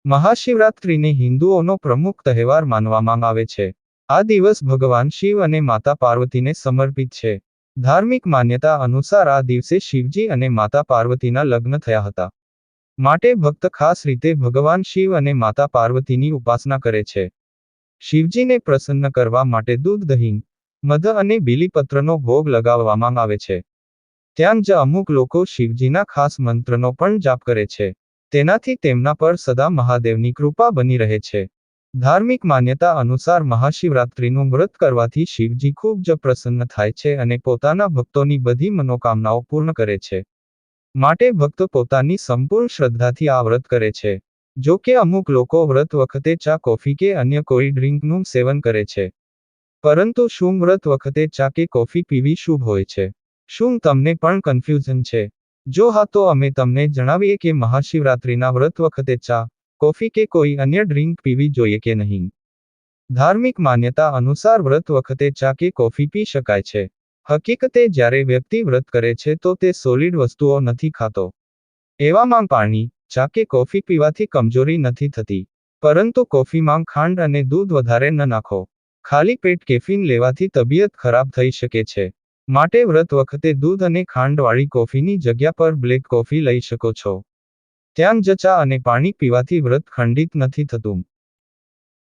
મહાશિવરાત્રિને હિન્દુઓનો પ્રમુખ તહેવાર માનવામાં આવે છે. આ દિવસ ભગવાન શિવ અને માતા પાર્વતીને સમર્પિત છે. ધાર્મિક માન્યતા અનુસાર આ દિવસે શિવજી અને માતા પાર્વતીના લગ્ન થયા હતા. માટે ભક્ત ખાસ રીતે ભગવાન શિવ અને માતા પાર્વતીની ઉપાસના કરે છે. શિવજીને પ્રસન્ન કરવા માટે દૂધ, દહીં, મધ અને બીલીપત્રનો ભોગ લગાવવામાં આવે છે. ત્યાં જ અમુક લોકો શિવજીના ખાસ મંત્રનો પણ જાપ કરે છે. તેનાથી તેમના પર સદા મહાદેવની કૃપા બની રહે છે. ધાર્મિક માન્યતા અનુસાર મહાશિવરાત્રિનું વ્રત કરવાથી શિવજી ખૂબ જ પ્રસન્ન થાય છે અને પોતાના ભક્તોની બધી મનોકામનાઓ પૂર્ણ કરે છે. માટે ભક્તો પોતાની સંપૂર્ણ શ્રદ્ધાથી આ વ્રત કરે છે. જો કે અમુક લોકો વ્રત વખતે ચા, કોફી કે અન્ય કોઈ ડ્રિંકનું સેવન કરે છે. પરંતુ શું વ્રત વખતે ચા કે કોફી પીવી શુભ હોય છે? શું તમને પણ કન્ફ્યુઝન છે? જો હા, તો અમે તમને જણાવીએ કે મહાશિવરાત્રિના વ્રત વખતે ચા, કોફી કે કોઈ અન્ય ડ્રિંક પીવી જોઈએ કે નહીં. ધાર્મિક માન્યતા અનુસાર વ્રત વખતે ચા કે કોફી પી શકાય છે. હકીકતે જ્યારે વ્યક્તિ વ્રત કરે છે તો તે સોલિડ વસ્તુઓ નથી ખાતો. એવામાં પાણી, ચા કે કોફી પીવાથી કમજોરી નથી થતી. પરંતુ કોફીમાં ખાંડ અને દૂધ વધારે ન નાખો. ખાલી પેટ કેફીન લેવાથી તબિયત ખરાબ થઈ શકે છે. માટે વ્રત વખતે દૂધ અને ખાંડવાળી કોફીની જગ્યા પર બ્લેક કોફી લઈ શકો છો. ત્યાં જ ચા અને પાણી પીવાથી વ્રત ખંડિત નથી થતું.